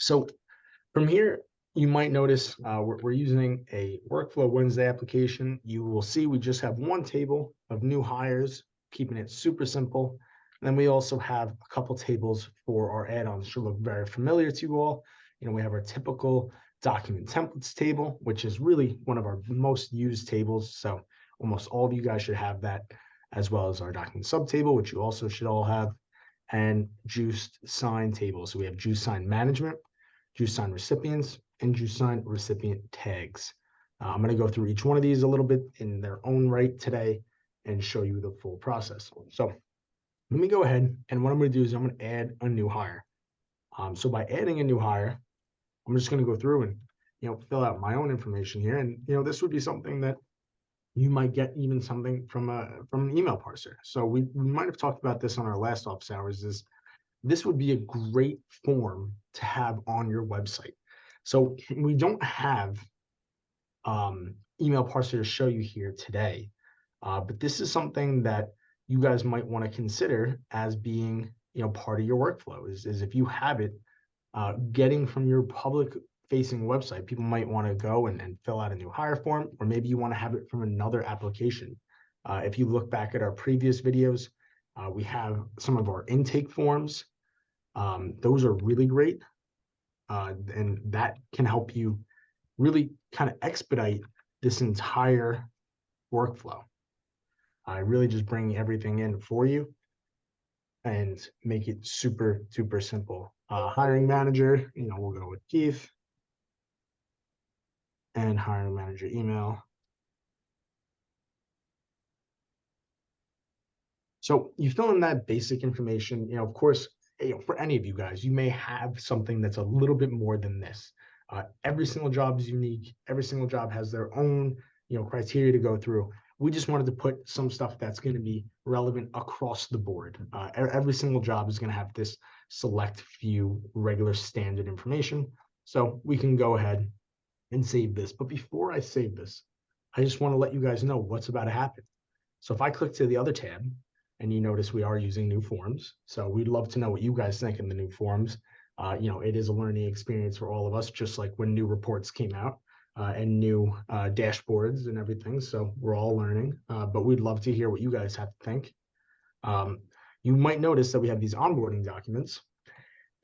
So from here, you might notice we're using a Workflow Wednesday application. You will see we just have one table of new hires, keeping it super simple. And then we also have a couple tables for our add-ons. Should look very familiar to you all. We have our typical document templates table, which is really one of our most used tables. So almost all of you guys should have that, as well as our document subtable, which you also should all have, and JuicedSign table. So we have JuicedSign management, JuicedSign recipients, and JuicedSign recipient tags. I'm going to go through each one of these a little bit in their own right today and show you the full process. So let me go ahead, and what I'm going to do is I'm going to add a new hire. So by adding a new hire, I'm just going to go through and fill out my own information here, and this would be something that you might get even something from an email parser. So we might have talked about this on our last office hours. Is this would be a great form to have on your website. So we don't have email parser to show you here today, but this is something that you guys might want to consider as being part of your workflow. Is if you have it, getting from your public facing website, people might want to go and fill out a new hire form, or maybe you want to have it from another application. If you look back at our previous videos, we have some of our intake forms. Those are really great, and that can help you really kind of expedite this entire workflow. I really just bring everything in for you and make it super, super simple. Hiring manager, we'll go with Keith, and hiring manager email. So you fill in that basic information. Of course, for any of you guys, you may have something that's a little bit more than this. Every single job is unique. Every single job has their own, criteria to go through. We just wanted to put some stuff that's going to be relevant across the board. Every single job is going to have this select few regular standard information. So we can go ahead and save this. But before I save this, I just want to let you guys know what's about to happen. So if I click to the other tab, and you notice we are using new forms. So we'd love to know what you guys think in the new forms. It is a learning experience for all of us, just like when new reports came out and new dashboards and everything. So we're all learning, but we'd love to hear what you guys have to think. You might notice that we have these onboarding documents,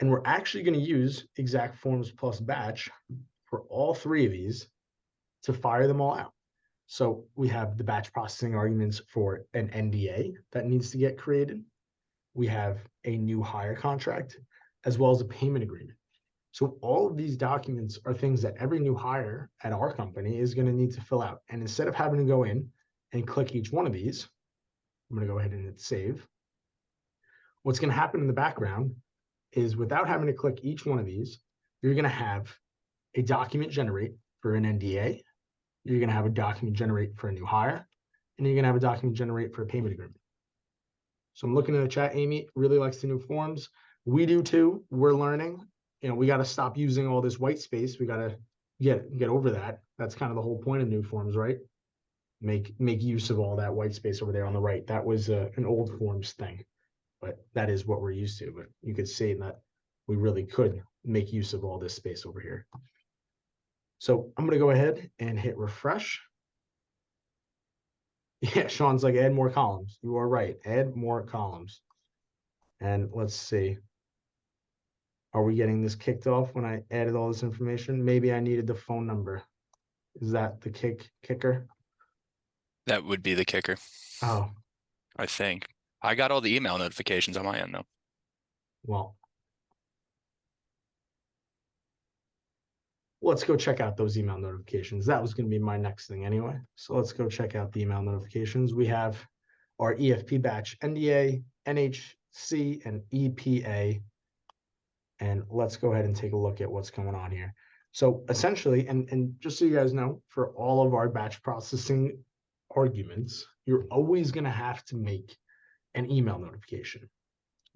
and we're actually going to use exact forms plus batch for all three of these to fire them all out. So we have the batch processing arguments for an NDA that needs to get created. We have a new hire contract, as well as a payment agreement. So all of these documents are things that every new hire at our company is going to need to fill out. And instead of having to go in and click each one of these, I'm going to go ahead and hit save. What's going to happen in the background is, without having to click each one of these, you're going to have a document generate for an NDA. You're going to have a document generate for a new hire, and you're going to have a document generate for a payment agreement. So I'm looking at the chat. Amy really likes the new forms. We do too. We're learning. We got to stop using all this white space. We got to get over that. That's kind of the whole point of new forms, right? Make use of all that white space over there on the right. That was an old forms thing, but that is what we're used to. But you could say that we really could make use of all this space over here. So I'm going to go ahead and hit refresh. Yeah, Sean's like, add more columns. You are right. Add more columns. And let's see. Are we getting this kicked off when I added all this information? Maybe I needed the phone number. Is that the kicker? That would be the kicker. Oh. I think. I got all the email notifications on my end, though. Well, let's go check out those email notifications. That was going to be my next thing anyway. So let's go check out the email notifications. We have our EFP batch NDA, NHC, and EPA. And let's go ahead and take a look at what's going on here. So essentially, and just so you guys know, for all of our batch processing arguments, you're always going to have to make an email notification.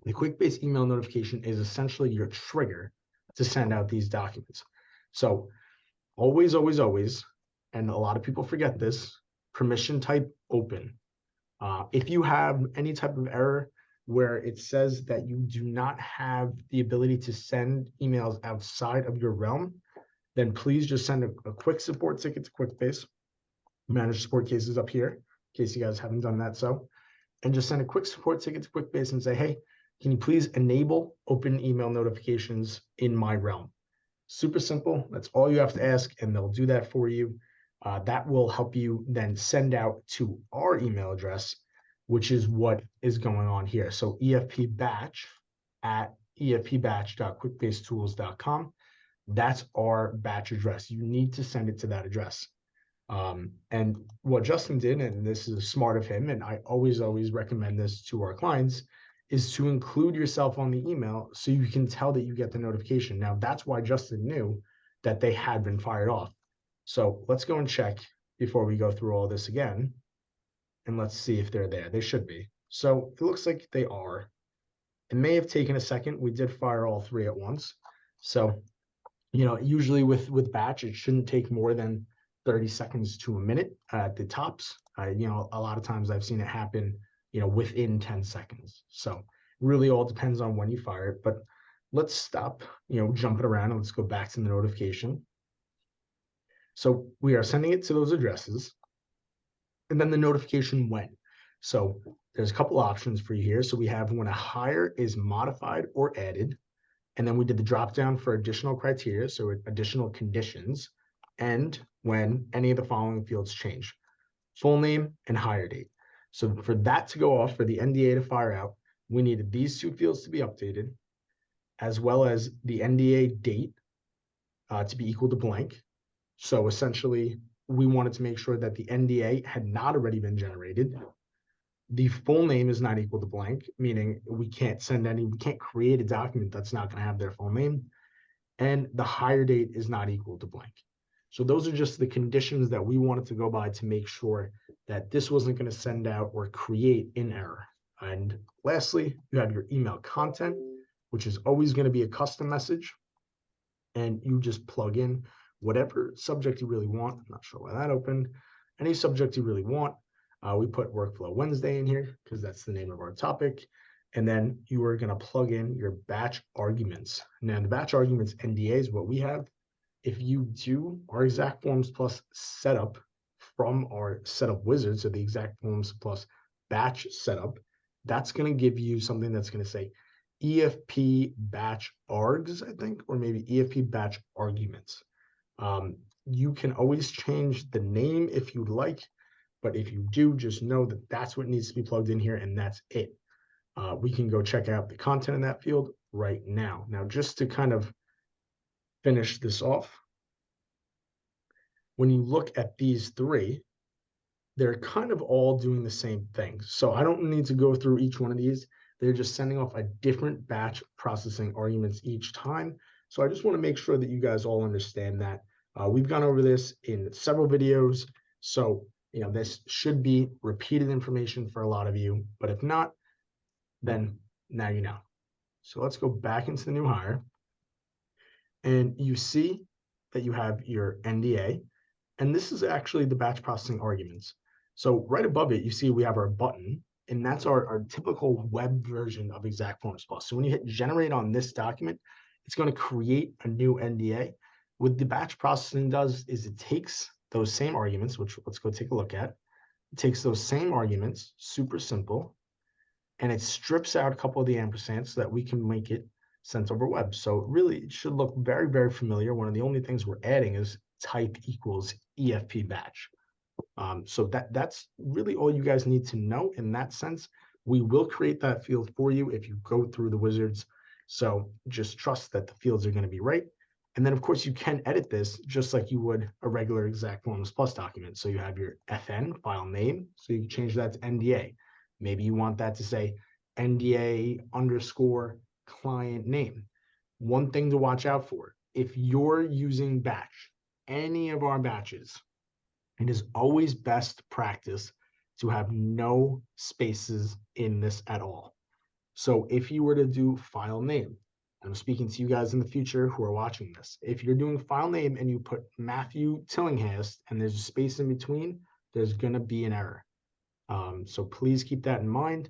The Quickbase email notification is essentially your trigger to send out these documents. So always, always, always, and a lot of people forget this, permission type open. If you have any type of error where it says that you do not have the ability to send emails outside of your realm, then please just send a quick support ticket to Quickbase. Manage support cases up here, in case you guys haven't done that so. And just send a quick support ticket to Quickbase and say, hey, can you please enable open email notifications in my realm? Super simple. That's all you have to ask, and they'll do that for you. That will help you then send out to our email address, which is what is going on here. So efpbatch at efpbatch.quickbasetools.com. That's our batch address. You need to send it to that address. And what Justin did, and this is smart of him, and I always recommend this to our clients, is to include yourself on the email so you can tell that you get the notification. Now, that's why Justin knew that they had been fired off. So let's go and check before we go through all this again. And let's see if they're there. They should be. So it looks like they are. It may have taken a second. We did fire all three at once. So, you know, usually with batch, it shouldn't take more than 30 seconds to a minute at the tops. You know, a lot of times I've seen it happen, you know, within 10 seconds. So really all depends on when you fire it. But let's stop, you know, jumping around and let's go back to the notification. So we are sending it to those addresses, and then the notification when. So there's a couple options for you here. So we have when a hire is modified or added, and then we did the drop down for additional criteria, so additional conditions, and when any of the following fields change: full name and hire date. So for that to go off, for the NDA to fire out, we needed these two fields to be updated, as well as the NDA date to be equal to blank. So essentially, we wanted to make sure that the NDA had not already been generated. The full name is not equal to blank, meaning we can't create a document that's not going to have their full name. And the hire date is not equal to blank. So those are just the conditions that we wanted to go by to make sure that this wasn't going to send out or create an error. And lastly, you have your email content, which is always going to be a custom message. And you just plug in whatever subject you really want. I'm not sure why that opened. Any subject you really want. We put Workflow Wednesday in here because that's the name of our topic. And then you are going to plug in your batch arguments. Now, the batch arguments NDA is what we have. If you do our Exact Forms Plus setup from our setup wizard, so the Exact Forms Plus batch setup, that's going to give you something that's going to say EFP batch args, I think, or maybe EFP batch arguments. You can always change the name if you'd like, but if you do, just know that that's what needs to be plugged in here, and that's it. We can go check out the content in that field right now. Now, just to kind of finish this off, when you look at these three, they're kind of all doing the same thing. So I don't need to go through each one of these. They're just sending off a different batch processing arguments each time. So I just want to make sure that you guys all understand that. We've gone over this in several videos. So, you know, this should be repeated information for a lot of you, but if not, then now you know. So let's go back into the new hire. And you see that you have your NDA, and this is actually the batch processing arguments. So right above it, you see we have our button, and that's our typical web version of Exact Forms Plus. So when you hit generate on this document, it's going to create a new NDA. What the batch processing does is it takes those same arguments, which let's go take a look at. It takes those same arguments, super simple, and it strips out a couple of the ampersands so that we can make it sent over web. So really, it should look very, very familiar. One of the only things we're adding is type equals EFP batch. So that's really all you guys need to know in that sense. We will create that field for you if you go through the wizards. So just trust that the fields are going to be right. And then, of course, you can edit this just like you would a regular Exact Forms Plus document. So you have your FN, file name. So you can change that to NDA. Maybe you want that to say NDA _ client name. One thing to watch out for: if you're using batch, any of our batches, it is always best practice to have no spaces in this at all. So if you were to do file name, I'm speaking to you guys in the future who are watching this. If you're doing file name and you put Matthew Tillinghast and there's a space in between, there's going to be an error. So please keep that in mind.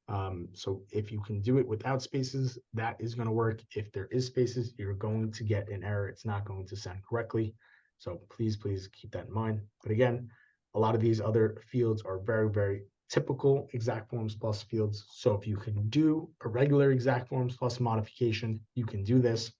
So if you can do it without spaces, that is going to work. If there is spaces, you're going to get an error. It's not going to send correctly. So please keep that in mind. But again, a lot of these other fields are very, very typical exact forms plus fields. So if you can do a regular exact forms plus modification, you can do this.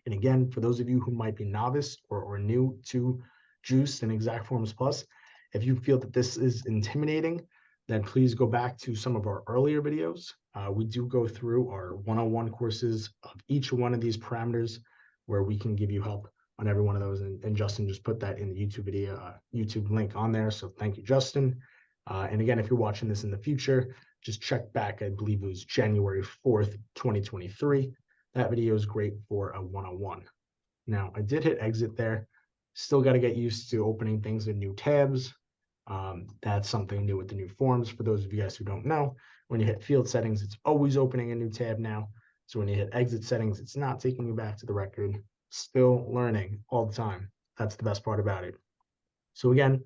And again, for those of you who might be novice or new to Juice and exact forms plus, if you feel that this is intimidating, then please go back to some of our earlier videos. We do go through our 101 courses of each one of these parameters where we can give you help on every one of those. And Justin just put that in the YouTube video, YouTube link on there. So thank you, Justin. And again, if you're watching this in the future, just check back. I believe it was January 4th, 2023. That video is great for a 101. Now, I did hit exit there. Still got to get used to opening things in new tabs. That's something new with the new forms. For those of you guys who don't know, when you hit field settings, it's always opening a new tab now. So when you hit exit settings, it's not taking you back to the record. Still learning all the time. That's the best part about it. So again,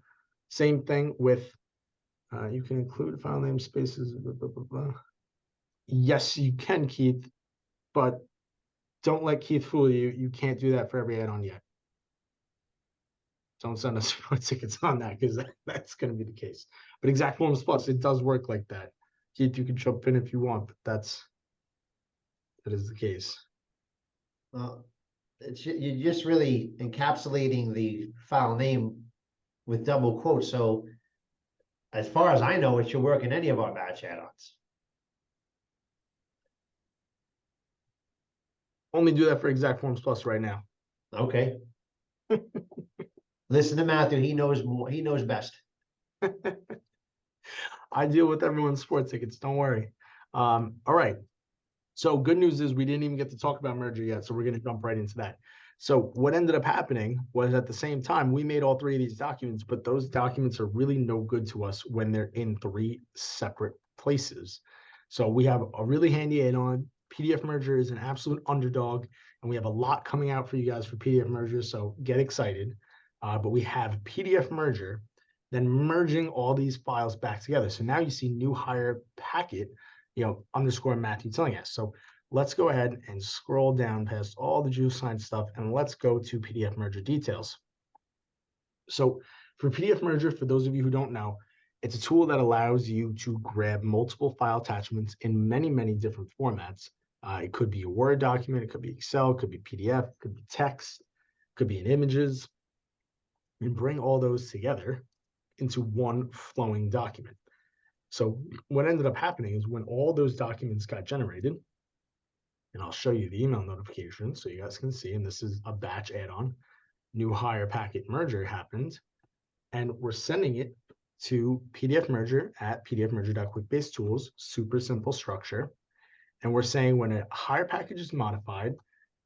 same thing with, you can include file name spaces, blah, blah, blah, blah. Yes, you can, Keith, but don't let Keith fool you. You can't do that for every add-on yet. Don't send us support tickets on that, because that's going to be the case. But exact forms plus, it does work like that. Keith, you can jump in if you want, but that is the case. Well, you're just really encapsulating the file name with double quotes. So as far as I know, it should work in any of our batch add-ons. Only do that for exact forms plus right now. Okay. Listen to Matthew. He knows more. He knows best. I deal with everyone's sport tickets. Don't worry. All right. So good news is we didn't even get to talk about merger yet. So we're going to jump right into that. So what ended up happening was at the same time, we made all three of these documents, but those documents are really no good to us when they're in three separate places. So we have a really handy add-on. PDF merger is an absolute underdog, and we have a lot coming out for you guys for PDF merger. So get excited. But we have PDF merger, then merging all these files back together. So now you see new hire packet, underscore Matthew telling us. So let's go ahead and scroll down past all the JuicedSign stuff, and let's go to PDF merger details. So for PDF merger, for those of you who don't know, it's a tool that allows you to grab multiple file attachments in many, many different formats. It could be a Word document, it could be Excel, it could be PDF, it could be text, it could be in images, and bring all those together into one flowing document. So what ended up happening is when all those documents got generated, and I'll show you the email notification so you guys can see, and this is a batch add-on, new hire packet merger happened, and we're sending it to PDF merger at pdfmerger.quickbase tools, super simple structure. And we're saying when a hire package is modified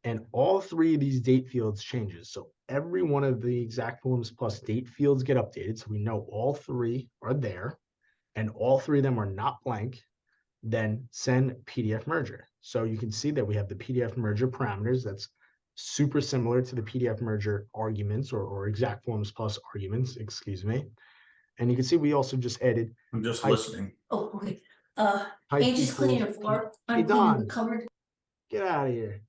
and all three of these date fields changes. So every one of the exact forms plus date fields get updated. So we know all three are there and all three of them are not blank, then send PDF merger. So you can see that we have the PDF merger parameters. That's super similar to the PDF merger arguments or exact forms plus arguments, excuse me. And you can see we also just added. I'm just listening. Oh, okay. Type Angie's cleaning the equals floor. Hey, I'm cleaning Don. the cupboard. Get out of here.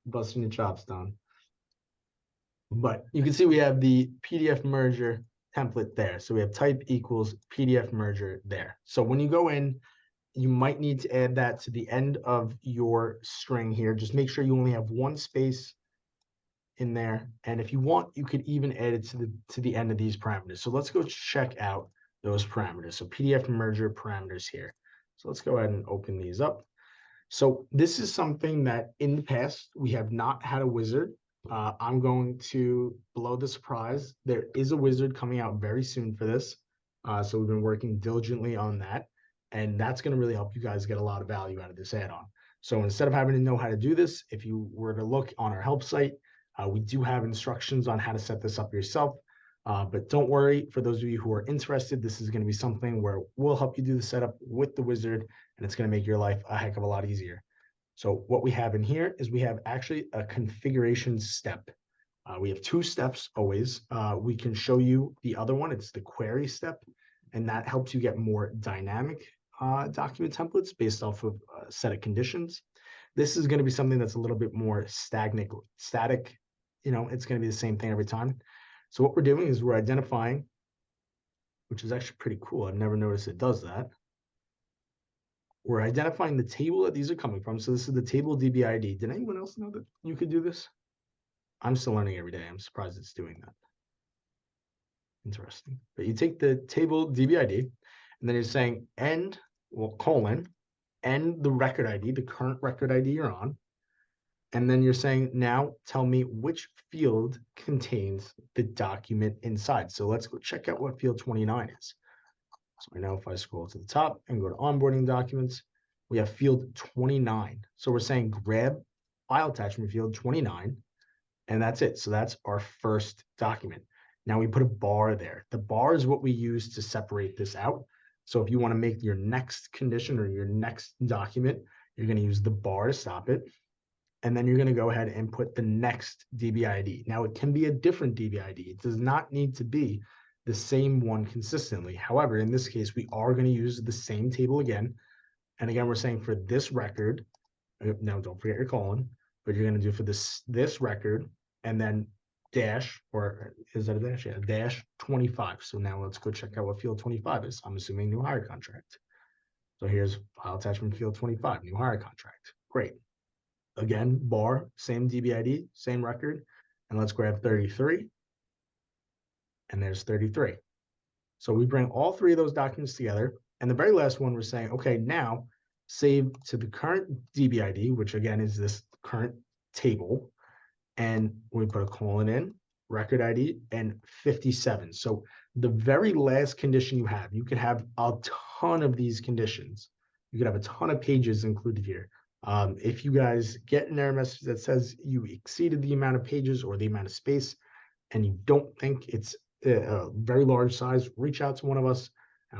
Busting your chops, Don. But you can see we have the PDF merger template there. So we have type equals PDF merger there. So when you go in, you might need to add that to the end of your string here. Just make sure you only have one space in there. And if you want, you could even add it to the end of these parameters. So let's go check out those parameters. So PDF merger parameters here. So let's go ahead and open these up. So this is something that in the past, we have not had a wizard. I'm going to blow the surprise. There is a wizard coming out very soon for this. So we've been working diligently on that. And that's going to really help you guys get a lot of value out of this add-on. So instead of having to know how to do this, if you were to look on our help site, we do have instructions on how to set this up yourself. But don't worry, for those of you who are interested, this is going to be something where we'll help you do the setup with the wizard, and it's going to make your life a heck of a lot easier. So what we have in here is we have actually a configuration step. We have two steps always. We can show you the other one. It's the query step. and that helps you get more dynamic document templates based off of a set of conditions. This is going to be something that's a little bit more static. It's going to be the same thing every time. So what we're doing is we're identifying, which is actually pretty cool. I've never noticed it does that. We're identifying the table that these are coming from. So this is the table DBID. Did anyone else know that you could do this? I'm still learning every day. I'm surprised it's doing that. Interesting. But you take the table DBID, and then you're saying end, colon, end the record ID, the current record ID you're on. And then you're saying, now tell me which field contains the document inside. So let's go check out what field 29 is. So I know if I scroll to the top and go to onboarding documents, we have field 29. So we're saying grab file attachment field 29, and that's it. So that's our first document. Now we put a bar there. The bar is what we use to separate this out. So if you want to make your next condition or your next document, you're going to use the bar to stop it. And then you're going to go ahead and put the next DBID. Now it can be a different DBID. It does not need to be the same one consistently. However, in this case, we are going to use the same table again. And again, we're saying for this record, now don't forget your colon, but you're going to do for this record, and then dash, or is that a dash? Yeah, dash 25. So now let's go check out what field 25 is. I'm assuming new hire contract. So here's file attachment field 25, new hire contract. Great. Again, bar, same DBID, same record. And let's grab 33. And there's 33. So we bring all three of those documents together. And the very last one, we're saying, okay, now save to the current DBID, which again is this current table. And we put a colon in, record ID, and 57. So the very last condition you have, you could have a ton of these conditions. You could have a ton of pages included here. If you guys get an error message that says you exceeded the amount of pages or the amount of space, and you don't think it's a very large size, reach out to one of us.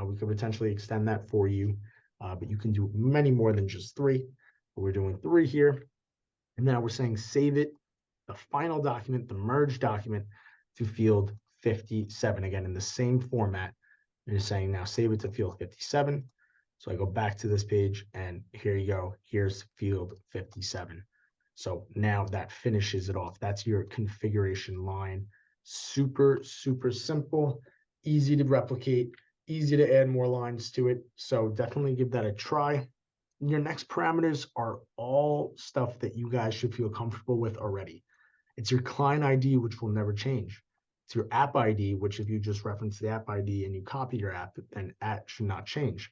We could potentially extend that for you, but you can do many more than just 3. But we're doing 3 here. And now we're saying save it, the final document, the merge document, to field 57. Again, in the same format. You're saying now save it to field 57. So I go back to this page, and here you go. Here's field 57. So now that finishes it off. That's your configuration line. Super, super simple, easy to replicate, easy to add more lines to it. So definitely give that a try. Your next parameters are all stuff that you guys should feel comfortable with already. It's your client ID, which will never change. It's your app ID, which if you just reference the app ID and you copy your app, then that should not change.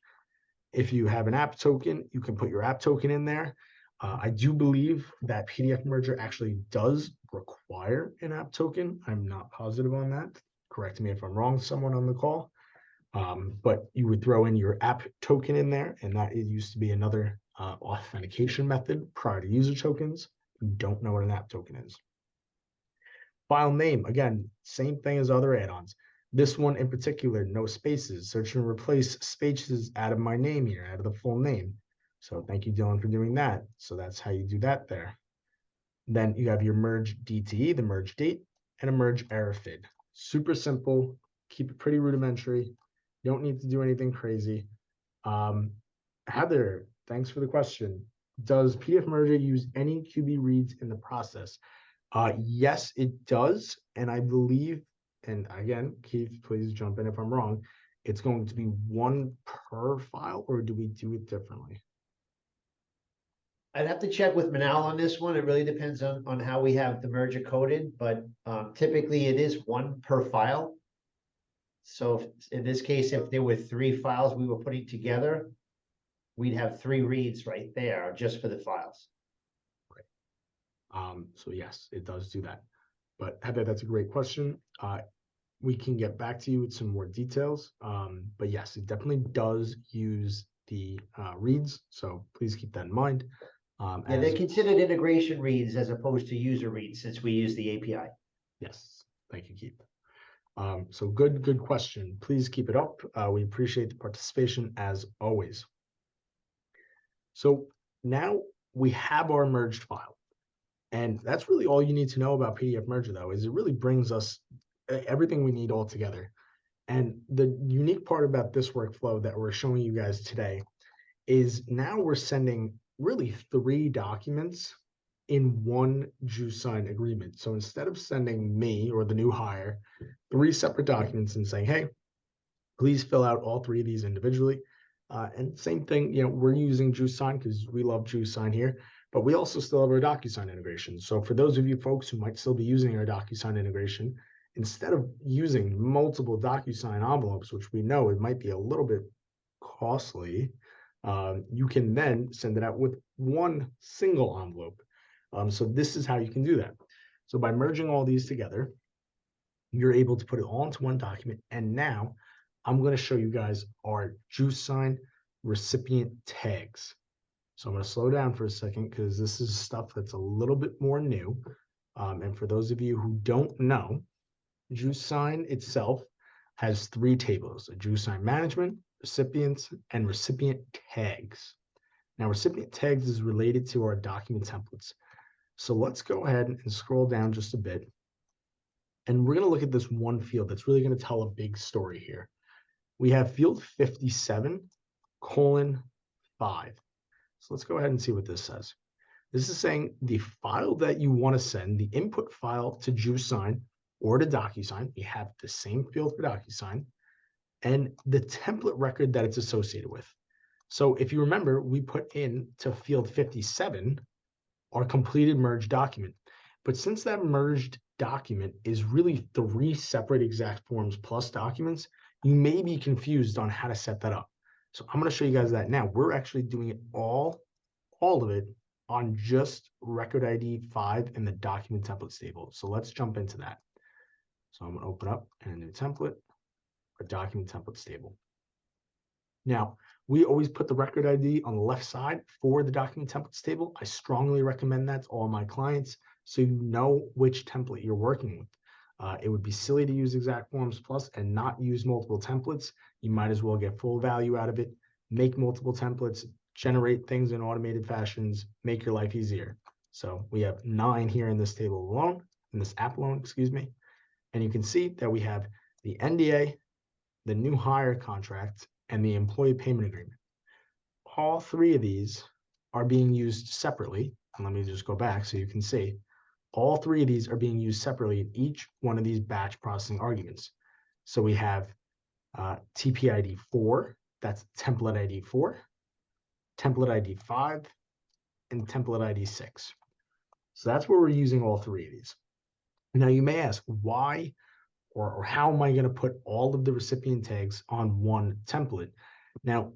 If you have an app token, you can put your app token in there. I do believe that PDF merger actually does require an app token. I'm not positive on that. Correct me if I'm wrong, someone on the call. But you would throw in your app token in there, and that it used to be another authentication method prior to user tokens. You don't know what an app token is. File name, again, same thing as other add-ons. This one in particular, no spaces. Search and replace spaces out of my name here, out of the full name. So thank you, Dylan, for doing that. So that's how you do that there. Then you have your merge DTE, the merge date, and a merge error fid. Super simple. Keep it pretty rudimentary. You don't need to do anything crazy. Heather, thanks for the question. Does PDF merger use any QB reads in the process? Yes, it does. And I believe, and again, Keith, please jump in if I'm wrong, it's going to be 1 per file, or do we do it differently? I'd have to check with Manal on this one. It really depends on how we have the merger coded, but typically it is 1 per file. So in this case, if there were 3 files we were putting together, we'd have 3 reads right there just for the files. Right. So yes, it does do that. But Heather, that's a great question. We can get back to you with some more details. But yes, it definitely does use the reads. So please keep that in mind. Yeah, they're considered integration reads as opposed to user reads since we use the API. Yes, thank you, Keith. So good question. Please keep it up. We appreciate the participation as always. So now we have our merged file. And that's really all you need to know about PDF merger, though, is it really brings us everything we need all together. And the unique part about this workflow that we're showing you guys today is now we're sending really 3 documents in one JuicedSign agreement. So instead of sending me or the new hire 3 separate documents and saying, hey, please fill out all 3 of these individually. And same thing, we're using JuicedSign because we love JuicedSign here, but we also still have our DocuSign integration. So for those of you folks who might still be using our DocuSign integration, instead of using multiple DocuSign envelopes, which we know it might be a little bit costly, you can then send it out with one single envelope. So this is how you can do that. So by merging all these together, you're able to put it all into one document. And now I'm going to show you guys our JuicedSign recipient tags. So I'm going to slow down for a second because this is stuff that's a little bit more new. And for those of you who don't know, JuicedSign itself has 3 tables: a JuicedSign management, recipients, and recipient tags. Now, recipient tags is related to our document templates. So let's go ahead and scroll down just a bit. And we're going to look at this one field that's really going to tell a big story here. We have field 57:5. So let's go ahead and see what this says. This is saying the file that you want to send, the input file to JuicedSign or to DocuSign. We have the same field for DocuSign and the template record that it's associated with. So if you remember, we put in to field 57 our completed merged document. But since that merged document is really 3 separate exact forms plus documents, you may be confused on how to set that up. So I'm going to show you guys that now. We're actually doing it all of it on just record ID 5 in the document templates table. So let's jump into that. So I'm going to open up a new template, a document templates table. Now, we always put the record ID on the left side for the document templates table. I strongly recommend that to all my clients so you know which template you're working with. It would be silly to use exact forms plus and not use multiple templates. You might as well get full value out of it, make multiple templates, generate things in automated fashions, make your life easier. So we have 9 here in this table alone, in this app alone, excuse me. And you can see that we have the NDA, the new hire contract, and the employee payment agreement. All 3 of these are being used separately. And let me just go back so you can see. All 3 of these are being used separately in each one of these batch processing arguments. So we have TP ID 4, that's template ID 4, template ID 5, and template ID 6. So that's where we're using all 3 of these. Now you may ask, why or how am I going to put all of the recipient tags on one template? Now,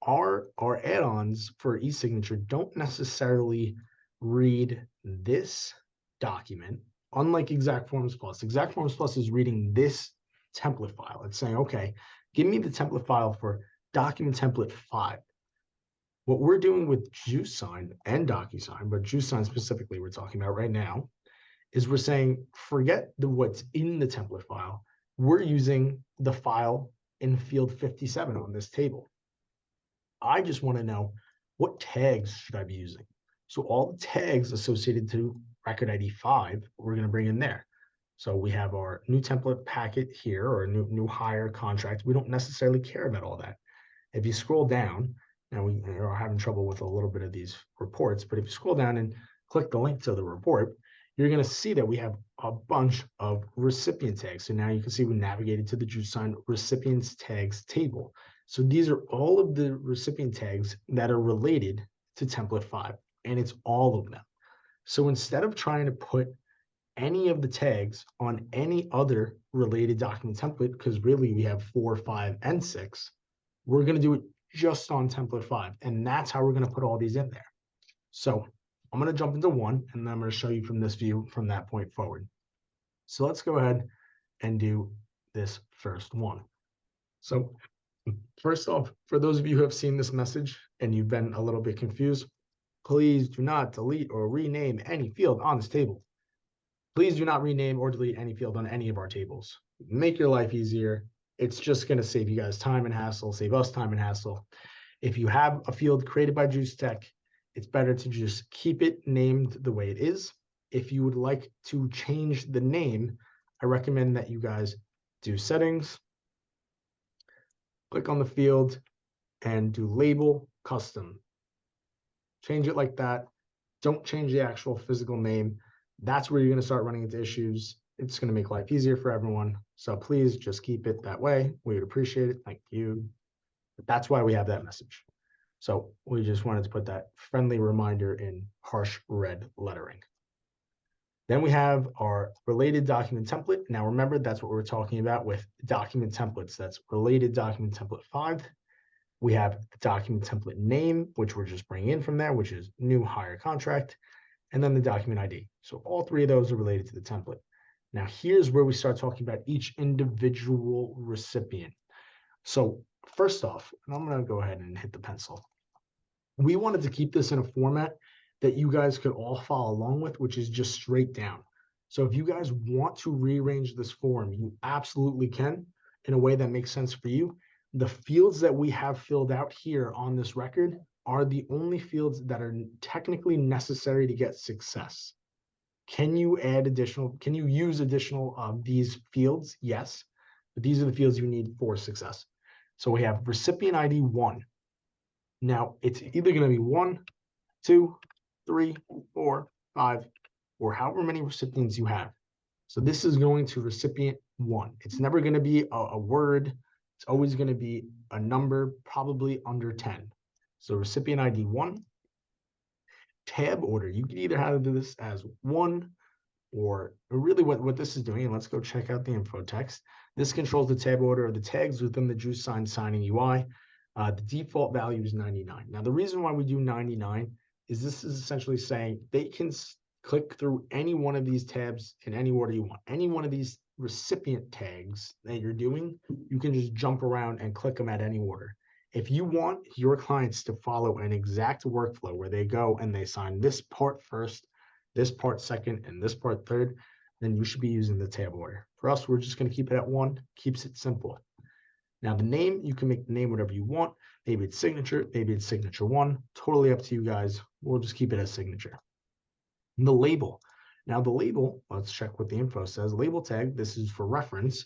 our add-ons for e-signature don't necessarily read this document, unlike Exact Forms Plus. Exact Forms Plus is reading this template file. It's saying, okay, give me the template file for document template 5. What we're doing with JuicedSign and DocuSign, but JuicedSign specifically we're talking about right now, is we're saying, forget what's in the template file. We're using the file in field 57 on this table. I just want to know, what tags should I be using? So all the tags associated to record ID 5, we're going to bring in there. So we have our new template packet here, or a new hire contract. We don't necessarily care about all that. If you scroll down, now we are having trouble with a little bit of these reports, but if you scroll down and click the link to the report, you're going to see that we have a bunch of recipient tags. So now you can see we navigated to the JuicedSign recipients tags table. So these are all of the recipient tags that are related to template 5, and it's all of them. So instead of trying to put any of the tags on any other related document template, because really we have 4, 5, and 6, we're going to do it just on template 5. And that's how we're going to put all these in there. So I'm going to jump into one, and then I'm going to show you from this view from that point forward. So let's go ahead and do this first one. So first off, for those of you who have seen this message and you've been a little bit confused, please do not delete or rename any field on this table. Please do not rename or delete any field on any of our tables. Make your life easier. It's just going to save you guys time and hassle, save us time and hassle. If you have a field created by JuicedTech, it's better to just keep it named the way it is. If you would like to change the name, I recommend that you guys do settings, click on the field and do label custom. Change it like that. Don't change the actual physical name. That's where you're going to start running into issues. It's going to make life easier for everyone. So please just keep it that way. We would appreciate it. Thank you. But that's why we have that message. So we just wanted to put that friendly reminder in harsh red lettering. Then we have our related document template. Now remember, that's what we're talking about with document templates. That's related document template 5. We have the document template name, which we're just bringing in from there, which is new hire contract, and then the document ID. So all three of those are related to the template. Now here's where we start talking about each individual recipient. So first off, and I'm going to go ahead and hit the pencil. We wanted to keep this in a format that you guys could all follow along with, which is just straight down. So if you guys want to rearrange this form, you absolutely can in a way that makes sense for you. The fields that we have filled out here on this record are the only fields that are technically necessary to get success. Can you add additional, can you use additional of these fields? Yes, but these are the fields you need for success. So we have recipient ID 1. Now it's either going to be 1, 2, 3, 4, 5, or however many recipients you have. So this is going to recipient 1. It's never going to be a word. It's always going to be a number, probably under 10. So recipient ID 1. Tab order, you can either have this as 1 or really what this is doing, and let's go check out the info text. This controls the tab order of the tags within the JuicedSign signing UI. The default value is 99. Now, the reason why we do 99 is this is essentially saying they can click through any one of these tabs in any order you want. Any one of these recipient tags that you're doing, you can just jump around and click them at any order. If you want your clients to follow an exact workflow where they go and they sign this part first, this part second, and this part third, then you should be using the tab order. For us, we're just going to keep it at 1, keeps it simple. Now the name, you can make the name whatever you want. Maybe it's signature, maybe it's signature 1, totally up to you guys. We'll just keep it as signature. And the label. Now the label, let's check what the info says. Label tag, this is for reference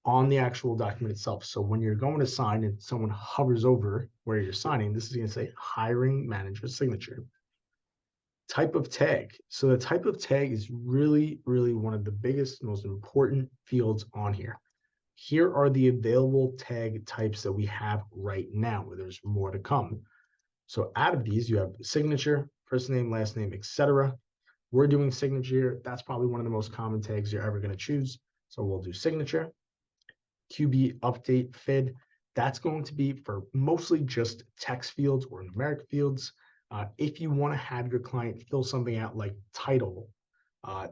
on the actual document itself. So when you're going to sign and someone hovers over where you're signing, this is going to say hiring manager signature. Type of tag. So the type of tag is really, really one of the biggest, most important fields on here. Here are the available tag types that we have right now, where there's more to come. So out of these, you have signature, first name, last name, etc. We're doing signature. That's probably one of the most common tags you're ever going to choose. So we'll do signature. QB update FID. That's going to be for mostly just text fields or numeric fields. If you want to have your client fill something out like title,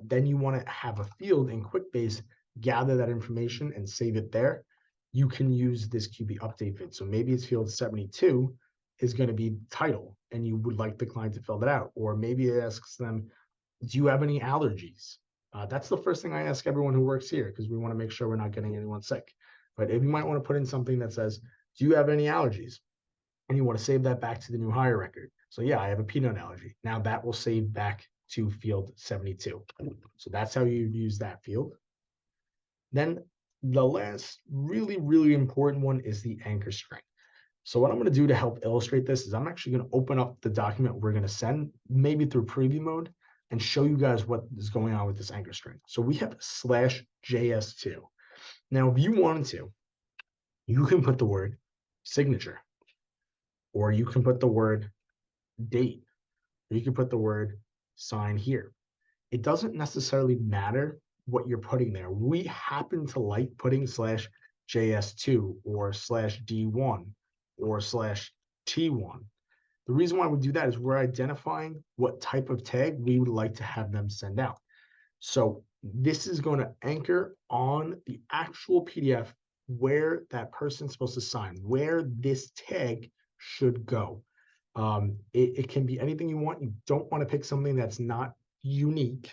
then you want to have a field in Quickbase, gather that information and save it there. You can use this QB update FID. So maybe it's field 72 is going to be title and you would like the client to fill that out. Or maybe it asks them, do you have any allergies? That's the first thing I ask everyone who works here because we want to make sure we're not getting anyone sick. But if you might want to put in something that says, do you have any allergies? And you want to save that back to the new hire record. So yeah, I have a peanut allergy. Now that will save back to field 72. So that's how you use that field. Then the last really, really important one is the anchor string. So what I'm going to do to help illustrate this is I'm actually going to open up the document we're going to send, maybe through preview mode, and show you guys what is going on with this anchor string. So we have /JS2. Now, if you wanted to, you can put the word signature, or you can put the word date, or you can put the word sign here. It doesn't necessarily matter what you're putting there. We happen to like putting /JS2 or /D1 or /T1. The reason why we do that is we're identifying what type of tag we would like to have them send out. So this is going to anchor on the actual PDF where that person's supposed to sign, where this tag should go. It can be anything you want. You don't want to pick something that's not unique.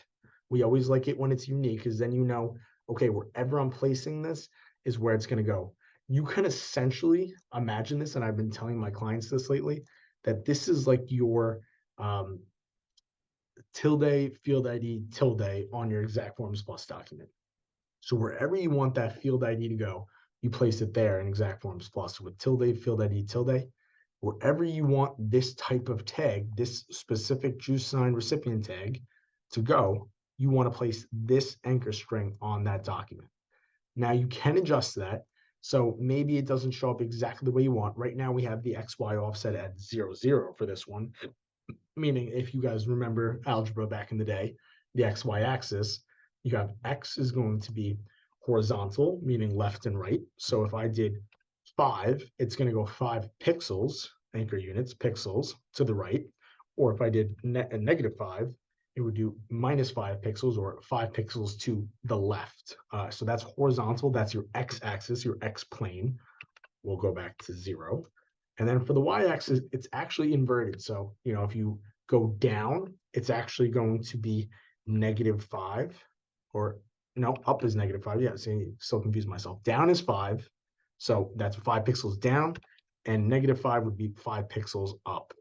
We always like it when it's unique because then you know, okay, wherever I'm placing this is where it's going to go. You can essentially imagine this, and I've been telling my clients this lately, that this is like your tilde field ID tilde on your exact forms plus document. So wherever you want that field ID to go, you place it there in exact forms plus with tilde, field ID, tilde. Wherever you want this type of tag, this specific JuicedSign recipient tag to go, you want to place this anchor string on that document. Now you can adjust that. So maybe it doesn't show up exactly the way you want. Right now we have the XY offset at 0, 0 for this one. Meaning if you guys remember algebra back in the day, the XY axis, you have X is going to be horizontal, meaning left and right. So if I did 5, it's going to go 5 pixels, anchor units, pixels to the right. Or if I did -5, it would do -5 pixels or 5 pixels to the left. So that's horizontal. That's your X-axis, your X plane. We'll go back to 0. And then for the Y-axis, it's actually inverted. So, if you go down, it's actually going to be -5, or no, up is -5. Yeah, see, still confused myself. Down is 5. So that's 5 pixels down, and -5 would be 5 pixels up.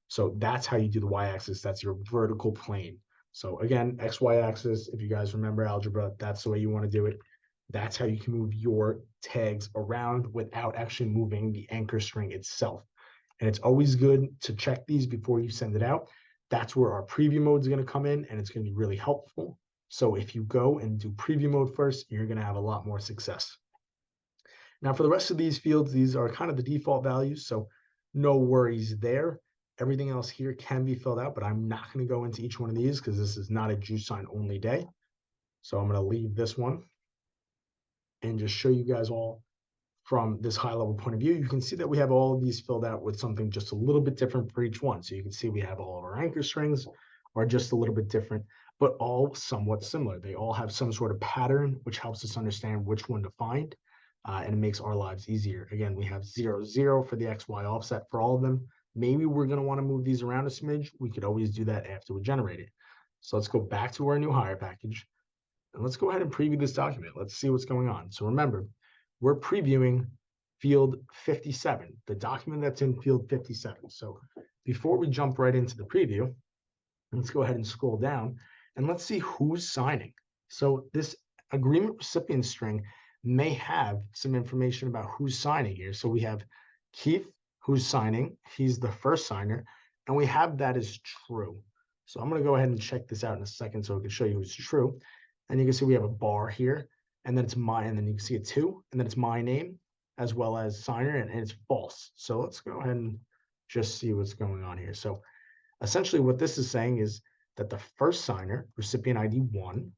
So that's how you do the Y-axis. That's your vertical plane. So again, XY axis, if you guys remember algebra, that's the way you want to do it. That's how you can move your tags around without actually moving the anchor string itself. And it's always good to check these before you send it out. That's where our preview mode is going to come in, and it's going to be really helpful. So if you go and do preview mode first, you're going to have a lot more success. Now for the rest of these fields, these are kind of the default values, so no worries there. Everything else here can be filled out, but I'm not going to go into each one of these because this is not a JuicedSign only day. So I'm going to leave this one and just show you guys all from this high level point of view. You can see that we have all of these filled out with something just a little bit different for each one. So you can see we have all of our anchor strings are just a little bit different, but all somewhat similar. They all have some sort of pattern, which helps us understand which one to find. And it makes our lives easier. Again, we have 0, 0 for the XY offset for all of them. Maybe we're going to want to move these around a smidge. We could always do that after we generate it. So let's go back to our new hire package. And let's go ahead and preview this document. Let's see what's going on. So remember, we're previewing field 57, the document that's in field 57. So before we jump right into the preview, let's go ahead and scroll down and let's see who's signing. So this agreement recipient string may have some information about who's signing here. So we have Keith, who's signing. He's the first signer, and we have that as true. So I'm going to go ahead and check this out in a second so I can show you who's true. And you can see we have a bar here, and then it's my, and then you can see a 2, and then it's my name as well as signer, and it's false. So let's go ahead and just see what's going on here. So essentially what this is saying is that the first signer, recipient ID 1,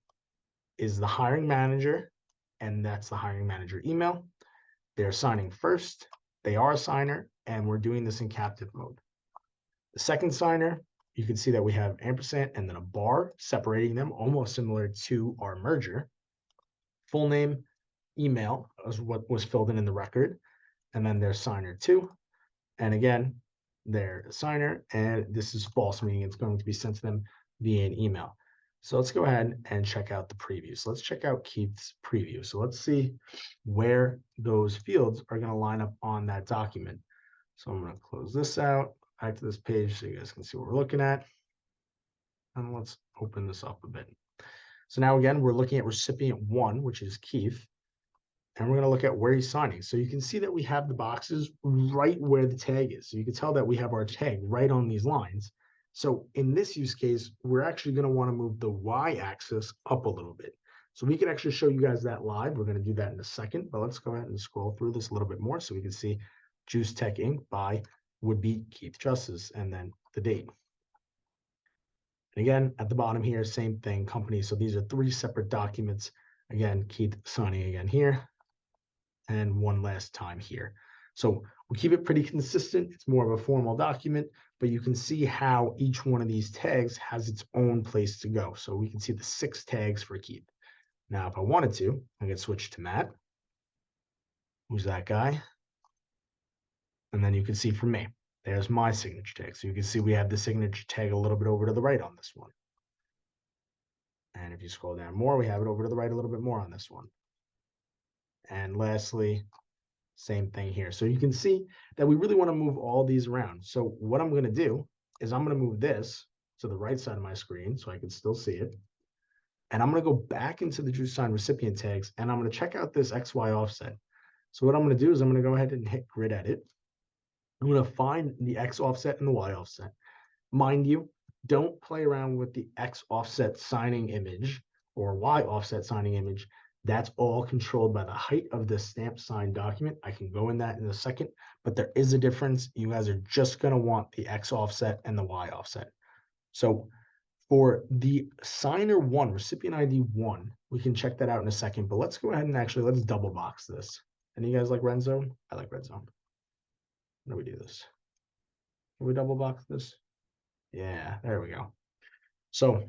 is the hiring manager, and that's the hiring manager email. They're signing first, they are a signer, and we're doing this in captive mode. The second signer, you can see that we have ampersand and then a bar separating them, almost similar to our merger. Full name, email is what was filled in the record, and then there's signer 2. And again, they're a signer, and this is false, meaning it's going to be sent to them via an email. So let's go ahead and check out the preview. So let's check out Keith's preview. So let's see where those fields are going to line up on that document. So I'm going to close this out, back to this page so you guys can see what we're looking at. And let's open this up a bit. So now again, we're looking at recipient 1, which is Keith. And we're going to look at where he's signing. So you can see that we have the boxes right where the tag is. So you can tell that we have our tag right on these lines. So in this use case, we're actually going to want to move the Y-axis up a little bit. So we can actually show you guys that live. We're going to do that in a second, but let's go ahead and scroll through this a little bit more so we can see Juice Tech Inc. by would be Keith Justice and then the date. And again, at the bottom here, same thing, company. So these are 3 separate documents. Again, Keith signing again here, and one last time here. So we keep it pretty consistent. It's more of a formal document, but you can see how each one of these tags has its own place to go. So we can see the 6 tags for Keith. Now, if I wanted to, I could switch to Matt. Who's that guy? And then you can see for me, there's my signature tag. So you can see we have the signature tag a little bit over to the right on this one. And if you scroll down more, we have it over to the right a little bit more on this one. And lastly, same thing here. So you can see that we really want to move all these around. So what I'm going to do is I'm going to move this to the right side of my screen so I can still see it. And I'm going to go back into the JuicedSign recipient tags, and I'm going to check out this XY offset. So what I'm going to do is I'm going to go ahead and hit grid edit. I'm going to find the X offset and the Y offset. Mind you, don't play around with the X offset signing image or Y offset signing image. That's all controlled by the height of the stamp signed document. I can go in that in a second, but there is a difference. You guys are just going to want the X offset and the Y offset. So for the signer one, recipient ID one, we can check that out in a second, but let's go ahead and let's double box this. Any of you guys like red zone? I like red zone. How do we do this? Can we double box this? Yeah, there we go. So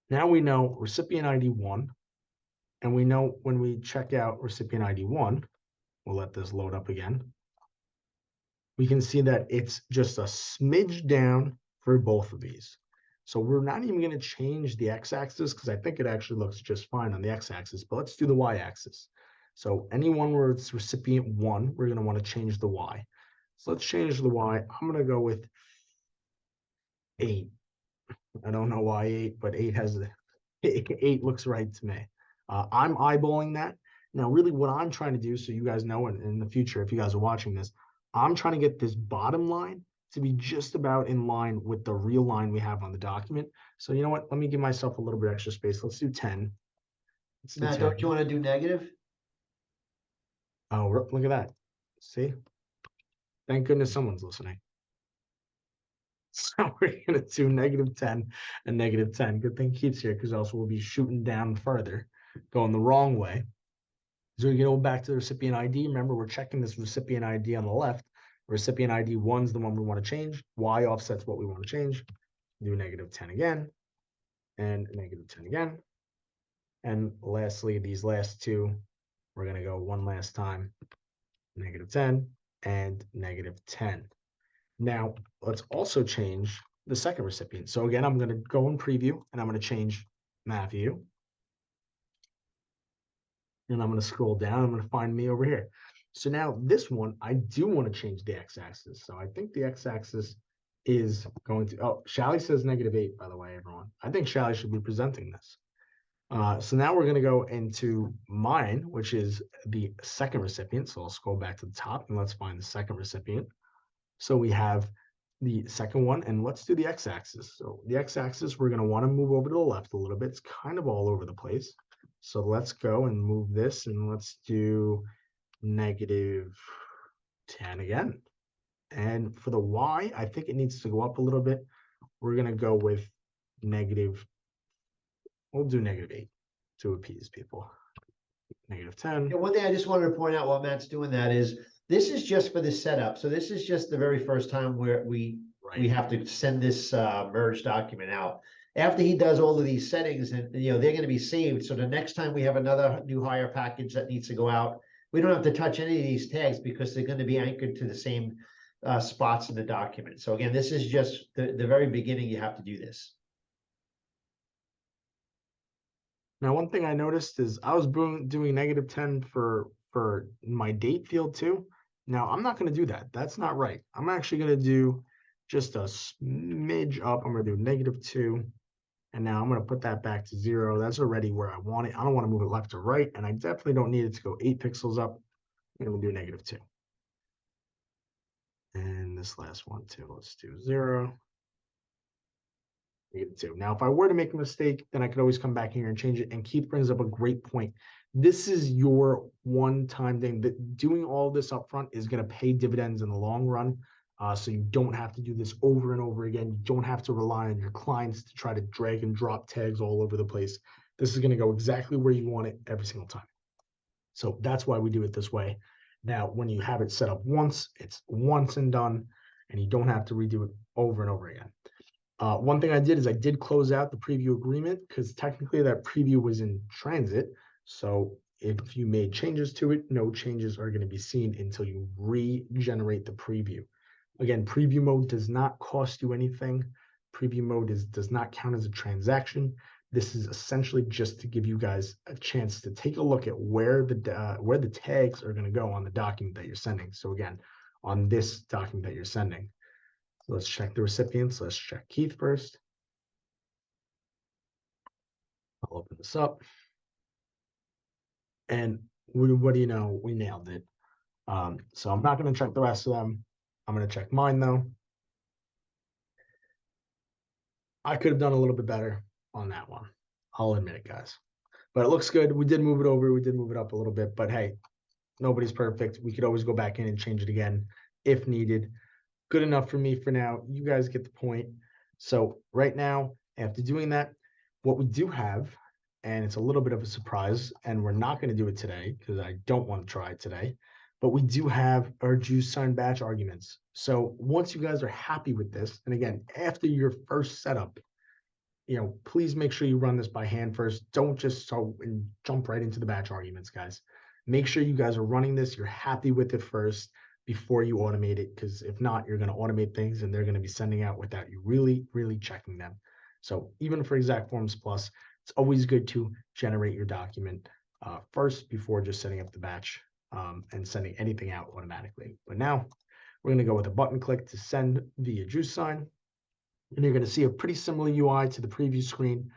now we know recipient ID one, and we know when we check out recipient ID one, we'll let this load up again. We can see that it's just a smidge down for both of these. So we're not even going to change the x-axis because I think it actually looks just fine on the x-axis, but let's do the y-axis. So anyone where it's recipient one, we're going to want to change the y. So let's change the y. I'm going to go with 8. I don't know why 8, but 8 has 8 looks right to me. I'm eyeballing that. Now, really what I'm trying to do, so you guys know in the future, if you guys are watching this, I'm trying to get this bottom line to be just about in line with the real line we have on the document. So you know what? Let me give myself a little bit extra space. Let's do 10. Let's do Matt, 10. don't you want to do negative? Oh, look at that. See? Thank goodness someone's listening. So we're going to do -10 and -10. Good thing Keith's here because else we'll be shooting down further, going the wrong way. So we go back to the recipient ID. Remember, we're checking this recipient ID on the left. Recipient ID 1's the one we want to change. Y offset's what we want to change. Do -10 again and -10 again. And lastly, these last two, we're going to go one last time, -10 and -10. Now, let's also change the second recipient. So again, I'm going to go in preview and I'm going to change Matthew. And I'm going to scroll down. I'm going to find me over here. So now this one, I do want to change the x-axis. So I think the x-axis is going to, oh, Shally says -8, by the way, everyone. I think Shally should be presenting this. So now we're going to go into mine, which is the second recipient. So I'll scroll back to the top and let's find the second recipient. So we have the second one, and let's do the x-axis. So the x-axis, we're going to want to move over to the left a little bit. It's kind of all over the place. So let's go and move this, and let's do -10 again. And for the y, I think it needs to go up a little bit. We're going to go with we'll do -8 to appease people. -10. Yeah, one thing I just wanted to point out while Matt's doing that is this is just for the setup. So this is just the very first time where we have to send this merge document out. After he does all of these settings, and they're going to be saved. So the next time we have another new hire package that needs to go out, we don't have to touch any of these tags because they're going to be anchored to the same spots in the document. So again, this is just the very beginning. You have to do this. Now, one thing I noticed is I was doing -10 for my date field too. Now, I'm not going to do that. That's not right. I'm actually going to do just a smidge up. I'm going to do -2. And now I'm going to put that back to 0. That's already where I want it. I don't want to move it left or right. And I definitely don't need it to go 8 pixels up. I'm going to do -2. And this last one too. Let's do 0. -2. Now, if I were to make a mistake, then I could always come back here and change it. And Keith brings up a great point. This is your one-time thing. That doing all this up front is going to pay dividends in the long run. So you don't have to do this over and over again. You don't have to rely on your clients to try to drag and drop tags all over the place. This is going to go exactly where you want it every single time. So that's why we do it this way. Now, when you have it set up once, it's once and done, and you don't have to redo it over and over again. One thing I did is I did close out the preview agreement because technically that preview was in transit. So if you made changes to it, no changes are going to be seen until you regenerate the preview. Again, preview mode does not cost you anything. Preview mode does not count as a transaction. This is essentially just to give you guys a chance to take a look at where the tags are going to go on the document that you're sending. So again, on this document that you're sending. So let's check the recipients. Let's check Keith first. I'll open this up. And what do you know? We nailed it. So I'm not going to check the rest of them. I'm going to check mine though. I could have done a little bit better on that one. I'll admit it, guys. But it looks good. We did move it over. We did move it up a little bit. But hey, nobody's perfect. We could always go back in and change it again if needed. Good enough for me for now. You guys get the point. So right now, after doing that, what we do have, and it's a little bit of a surprise, and we're not going to do it today because I don't want to try it today, but we do have our JuicedSign batch arguments. So once you guys are happy with this, and again, after your first setup, please make sure you run this by hand first. Don't just jump right into the batch arguments, guys. Make sure you guys are running this. You're happy with it first before you automate it, because if not, you're going to automate things and they're going to be sending out without you really, really checking them. So even for Exact Forms Plus, it's always good to generate your document first before just setting up the batch and sending anything out automatically. But now we're going to go with a button click to send via JuicedSign. And you're going to see a pretty similar UI to the previous screen.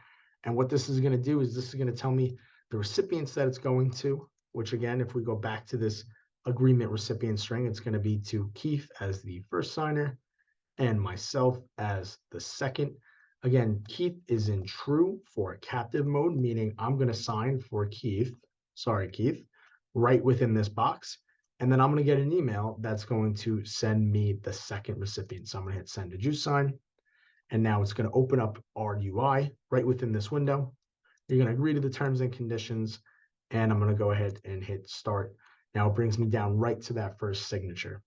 And what this is going to do is this is going to tell me the recipients that it's going to, which again, if we go back to this agreement recipient string, it's going to be to Keith as the first signer and myself as the second. Again, Keith is in true for captive mode, meaning I'm going to sign for Keith, right within this box. And then I'm going to get an email that's going to send me the second recipient. So I'm going to hit send to JuicedSign. And now it's going to open up our UI right within this window. You're going to agree to the terms and conditions, and I'm going to go ahead and hit start. Now it brings me down right to that first signature.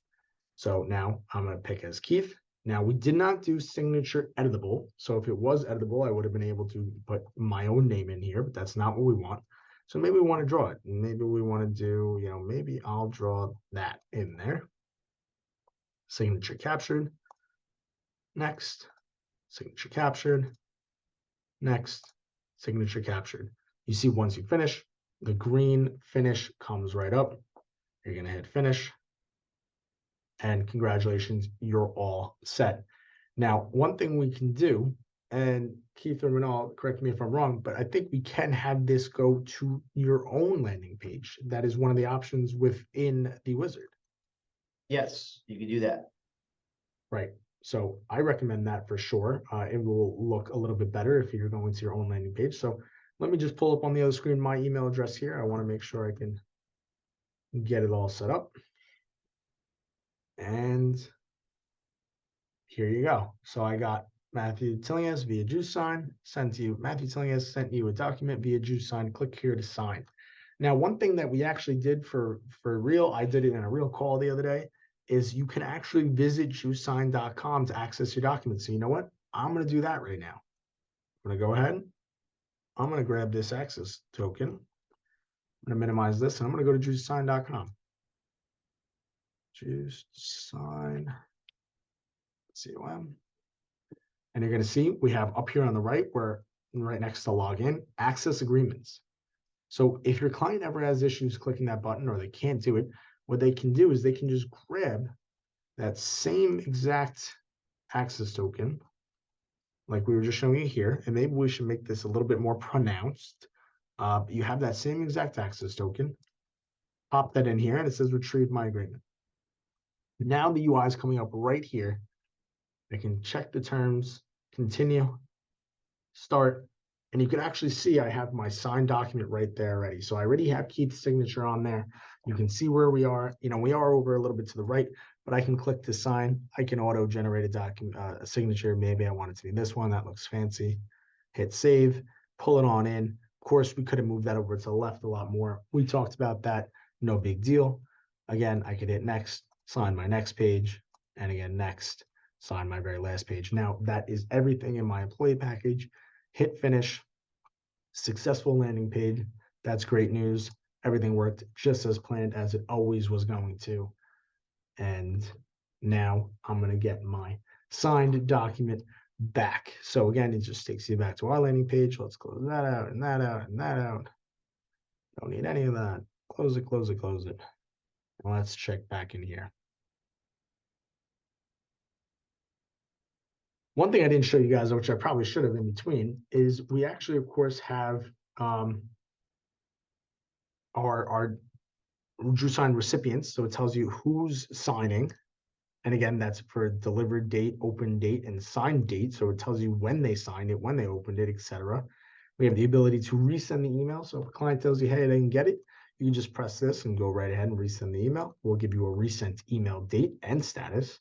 So now I'm going to pick as Keith. Now we did not do signature editable. So if it was editable, I would have been able to put my own name in here, but that's not what we want. So maybe we want to draw it. Maybe we want to do, maybe I'll draw that in there. Signature captured. Next. Signature captured. Next, signature captured. You see, once you finish, the green finish comes right up. You're going to hit finish. And congratulations, you're all set. Now, one thing we can do, and Keith or Manal, correct me if I'm wrong, but I think we can have this go to your own landing page. That is one of the options within the wizard. Yes, you can do that. Right. So I recommend that for sure. It will look a little bit better if you're going to your own landing page. So let me just pull up on the other screen my email address here. I want to make sure I can get it all set up. And here you go. So I got Matthew telling us via JuicedSign, sent to you. Matthew telling us sent you a document via JuicedSign. Click here to sign. Now, one thing that we actually did for real, I did it in a real call the other day, is you can actually visit JuicedSign.com to access your documents. So you know what? I'm going to do that right now. I'm going to go ahead. I'm going to grab this access token. I'm going to minimize this, and I'm going to go to JuicedSign.com. JuicedSign. COM. And you're going to see we have up here on the right, where right next to login, access agreements. So if your client ever has issues clicking that button or they can't do it, what they can do is they can just grab that same exact access token, like we were just showing you here, and maybe we should make this a little bit more pronounced. You have that same exact access token, pop that in here, and it says retrieve my agreement. Now the UI is coming up right here. I can check the terms, continue, start, and you can actually see I have my signed document right there already. So I already have Keith's signature on there. You can see where we are. We are over a little bit to the right, but I can click to sign. I can auto-generate a document, a signature. Maybe I want it to be this one. That looks fancy. Hit save, pull it on in. Of course, we could have moved that over to the left a lot more. We talked about that. No big deal. Again, I could hit next, sign my next page, and again, next, sign my very last page. Now, that is everything in my employee package. Hit finish. Successful landing page. That's great news. Everything worked just as planned, as it always was going to. And now I'm going to get my signed document back. So again, it just takes you back to our landing page. Let's close that out and that out and that out. Don't need any of that. Close it, close it, close it. And let's check back in here. One thing I didn't show you guys, which I probably should have in between, is we actually, of course, have our JuicedSign recipients. So it tells you who's signing. And again, that's for delivered date, open date, and signed date. So it tells you when they signed it, when they opened it, etc. We have the ability to resend the email. So if a client tells you, hey, I didn't get it, you can just press this and go right ahead and resend the email. We'll give you a resent email date and status.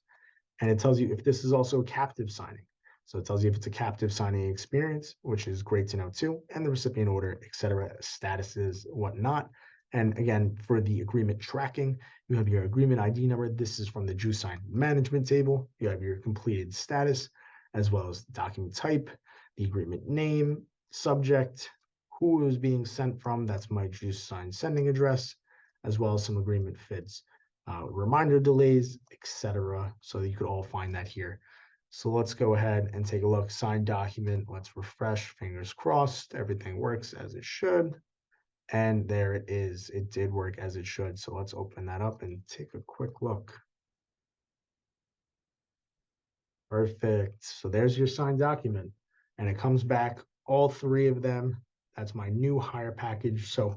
And it tells you if this is also a captive signing. So it tells you if it's a captive signing experience, which is great to know too, and the recipient order, etc., statuses, whatnot. And again, for the agreement tracking, you have your agreement ID number. This is from the JuicedSign management table. You have your completed status, as well as the document type, the agreement name, subject, who it was being sent from. That's my JuicedSign sending address, as well as some agreement fids. Reminder delays, etc. So you could all find that here. So let's go ahead and take a look. Signed document. Let's refresh. Fingers crossed. Everything works as it should. And there it is. It did work as it should. So let's open that up and take a quick look. Perfect. So there's your signed document. And it comes back, all three of them. That's my new hire package. So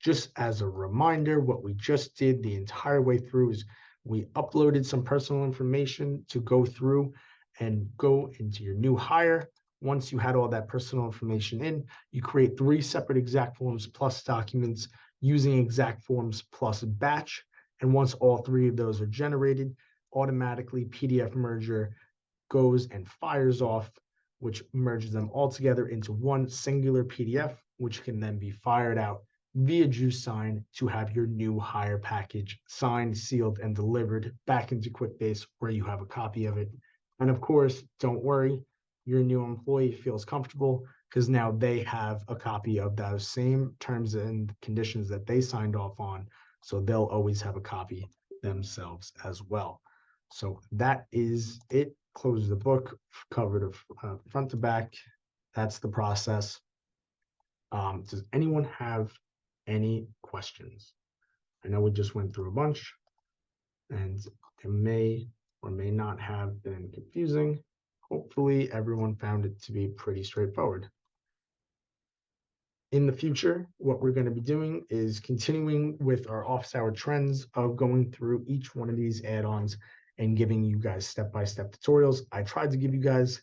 just as a reminder, what we just did the entire way through is we uploaded some personal information to go through and go into your new hire. Once you had all that personal information in, you create 3 separate exact forms plus documents using exact forms plus batch. And once all 3 of those are generated, automatically PDF merger goes and fires off, which merges them all together into one singular PDF, which can then be fired out via JuicedSign to have your new hire package signed, sealed, and delivered back into Quickbase where you have a copy of it. And of course, don't worry, your new employee feels comfortable because now they have a copy of those same terms and conditions that they signed off on. So they'll always have a copy themselves as well. So that is it. Close the book, covered front to back. That's the process. Does anyone have any questions? I know we just went through a bunch, and it may or may not have been confusing. Hopefully, everyone found it to be pretty straightforward. In the future, what we're going to be doing is continuing with our office hour trends of going through each one of these add-ons and giving you guys step-by-step tutorials. I tried to give you guys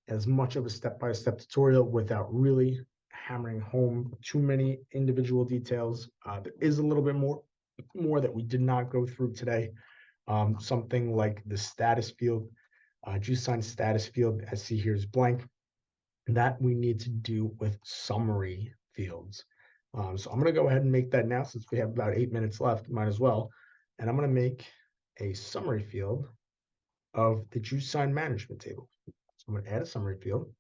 as much of a step-by-step tutorial without really hammering home too many individual details. There is a little bit more that we did not go through today. Something like the status field, JuicedSign status field, as see here is blank. That we need to do with summary fields. So I'm going to go ahead and make that now since we have about 8 minutes left, might as well. And I'm going to make a summary field of the JuicedSign management table. So I'm going to add a summary field.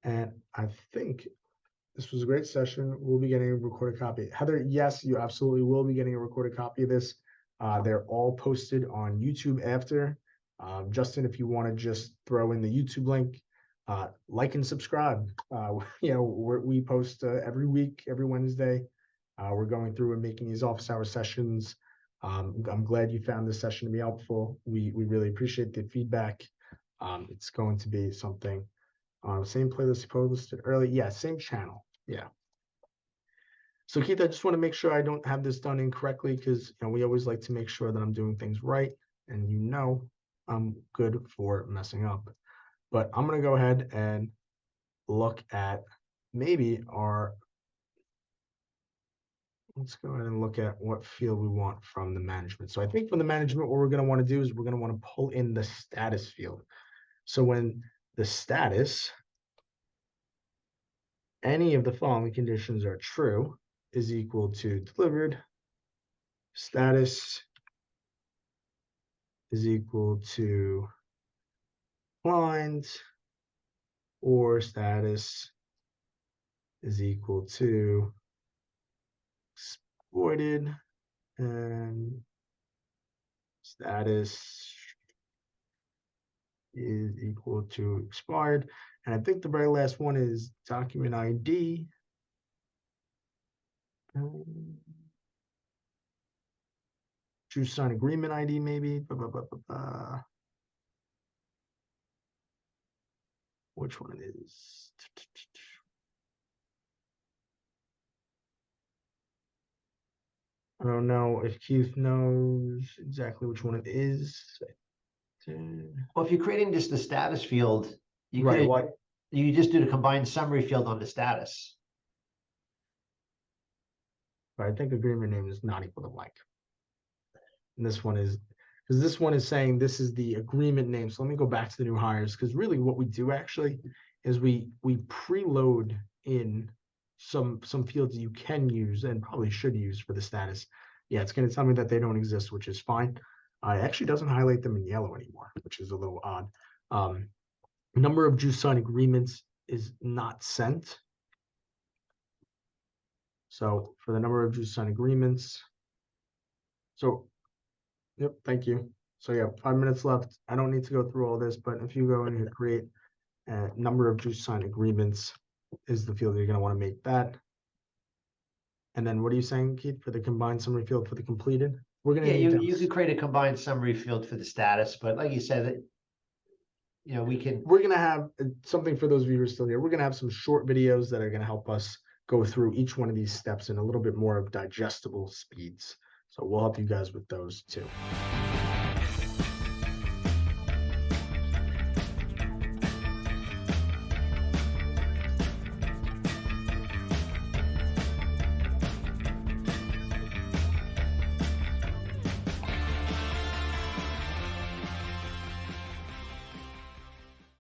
And I think this was a great session. We'll be getting a recorded copy. Heather, yes, you absolutely will be getting a recorded copy of this. They're all posted on YouTube after. Justin, if you want to just throw in the YouTube link, like and subscribe. We post every week, every Wednesday. We're going through and making these office hour sessions. I'm glad you found this session to be helpful. We really appreciate the feedback. It's going to be something same playlist posted early. Yeah, same channel. Yeah. So Keith, I just want to make sure I don't have this done incorrectly because we always like to make sure that I'm doing things right, and I'm good for messing up. But I'm going to go ahead and look at maybe let's go ahead and look at what field we want from the management. So I think from the management, what we're going to want to do is we're going to want to pull in the status field. So when the status, any of the following conditions are true, is equal to delivered, status is equal to declined, or status is equal to exploited, and status is equal to expired. And I think the very last one is document ID. JuicedSign agreement ID, maybe. Which one it is? I I don't know if Keith knows exactly which one it is. Well, if you're creating just the status field, you Right, could, what? you just do the combined summary field on the status. But I think agreement name is not equal to blank. And this one is, because this one is saying this is the agreement name. So let me go back to the new hires, because really what we do actually is we preload in some fields you can use and probably should use for the status. Yeah, it's going to tell me that they don't exist, which is fine. It actually doesn't highlight them in yellow anymore, which is a little odd. Number of JuicedSign agreements is not sent. So for the number of JuicedSign agreements, so yep, thank you. So yeah, 5 minutes left. I don't need to go through all this, but if you go in and create a number of JuicedSign agreements is the field you're going to want to make that. And then what are you saying, Keith, for the combined summary field for the completed? We're going to Yeah, need you could create a combined summary field for the status, but like you said, that, you know, we can. We're going to have something for those viewers still here. We're going to have some short videos that are going to help us go through each one of these steps in a little bit more of digestible speeds. So we'll help you guys with those too.